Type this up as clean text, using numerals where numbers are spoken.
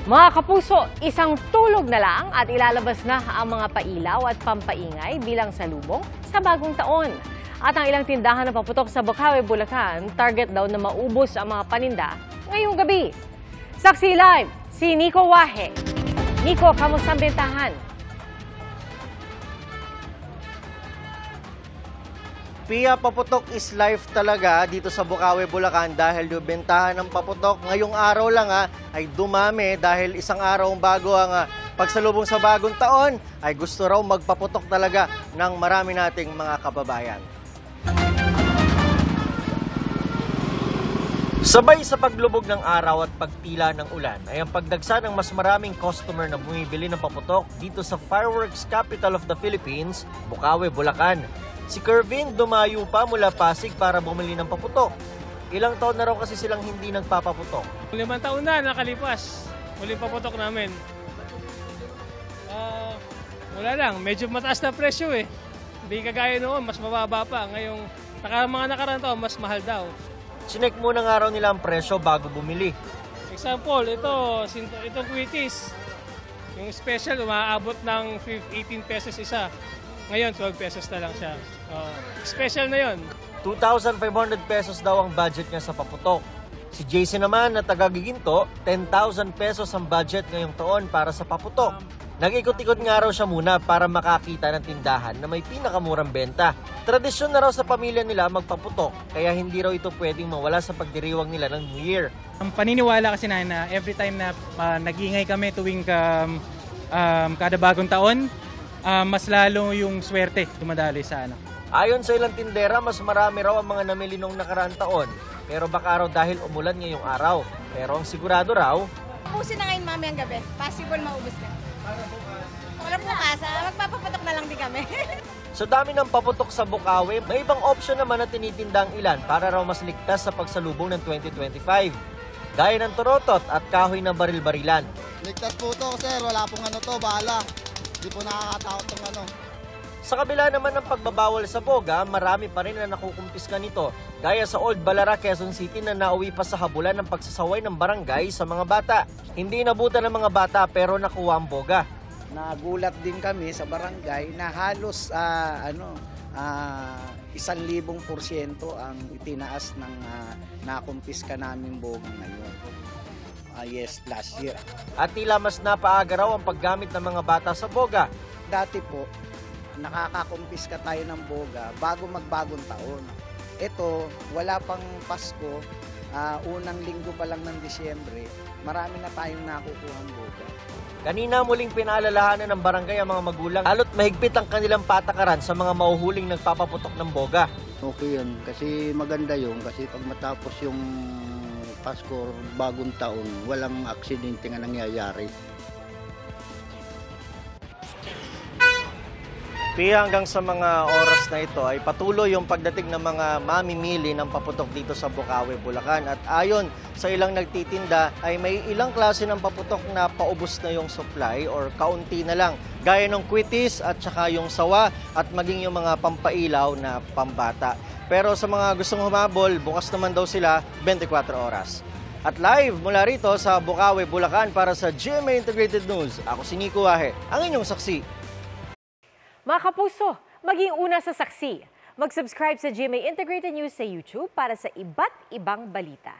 Mga kapuso, isang tulog na lang at ilalabas na ang mga pailaw at pampaingay bilang salubong sa bagong taon. At ang ilang tindahan na paputok sa Bocaue, Bulacan, target daw na maubos ang mga paninda ngayong gabi. Saksi live, si Nico Wahe. Nico, kamusta ang bentahan? Pia, paputok is life talaga dito sa Bocaue, Bulacan dahil yung bentahan ng paputok ngayong araw lang ay dumami dahil isang araw bago ang pagsalubong sa bagong taon ay gusto raw magpaputok talaga ng marami nating mga kababayan. Sabay sa paglubog ng araw at pagtila ng ulan ay ang pagdagsa ng mas maraming customer na bumibili ng paputok dito sa fireworks capital of the Philippines, Bocaue, Bulacan. Si Kervin dumayo pa mula Pasig para bumili ng paputok. Ilang taon na raw kasi silang hindi nagpapaputok. 5 taon na nakalipas. Muling paputok namin. Wala lang, medyo mataas na presyo eh. Hindi kagaya noon, mas mababa pa. Ngayong mga nakaraan taon, mas mahal daw. Sinek muna nga raw nila ang presyo bago bumili. Example, itong Quickies. Yung special, umaabot ng 18 pesos isa. Ngayon, 12 pesos na lang siya. Special na yon. 2,500 pesos daw ang budget niya sa paputok. Si JC naman na taga-Giginto, 10,000 pesos ang budget ngayong taon para sa paputok. Nag-ikot-ikot nga raw siya muna para makakita ng tindahan na may pinakamurang benta. Tradisyon na raw sa pamilya nila magpaputok, kaya hindi raw ito pwedeng mawala sa pagdiriwang nila ng New Year. Ang paniniwala kasi na every time na nag-iingay kami tuwing kada bagong taon, mas lalo yung swerte dumadali sa ano. Ayon sa ilang tindera, mas marami raw ang mga namili nung nakaraang taon. Pero baka raw dahil umulan ngayong araw. Pero ang sigurado raw, ubusin na ngayon mami ang gabi. Possible maubos na. Wala bukas, magpapaputok na lang din kami. sa dami ng paputok sa Bocaue, may ibang option naman na tinitinda ang ilan para raw mas ligtas sa pagsalubong ng 2025. Gaya ng torotot at kahoy na baril-barilan. Ligtas po to, sir. Wala pong bahala. Hindi po nakakatakot ng Sa kabila naman ng pagbabawal sa boga, marami pa rin na nakukumpiska nito. Gaya sa Old Balara, Quezon City na nauwi pa sa habulan ng pagsasaway ng barangay sa mga bata. Hindi nabutan ng mga bata pero nakuha ang boga. Nagulat din kami sa barangay na halos 1,000% ang itinaas ng nakumpiska namin boga ngayon. Yes, last year. At tila mas napaaga raw ang paggamit ng mga bata sa boga. Dati po, nakakakumpiska tayo ng boga bago magbagong taon. Ito, wala pang Pasko, unang linggo pa lang ng Disyembre, marami na tayong nakukuhang boga. Kanina muling pinaalalahanan ng barangay ang mga magulang lalo't mahigpit ang kanilang patakaran sa mga mahuhuling nagpapaputok ng boga. Okay yun, kasi maganda yun. Kasi pag matapos yung Pasko, bagong taon, walang aksidente nga nangyayari. Pia, hanggang sa mga oras na ito ay patuloy yung pagdating ng mga mamimili ng paputok dito sa Bocaue, Bulacan. At ayon sa ilang nagtitinda ay may ilang klase ng paputok na paubos na yung supply or kaunti na lang. Gaya ng Quickies at saka yung sawa at maging yung mga pampailaw na pambata. Pero sa mga gustong humabol, bukas naman daw sila 24 oras. At live mula rito sa Bocaue, Bulacan para sa GMA Integrated News, ako si Nico Wahe, ang inyong saksi. Mga kapuso, maging una sa saksi. Mag-subscribe sa GMA Integrated News sa YouTube para sa iba't ibang balita.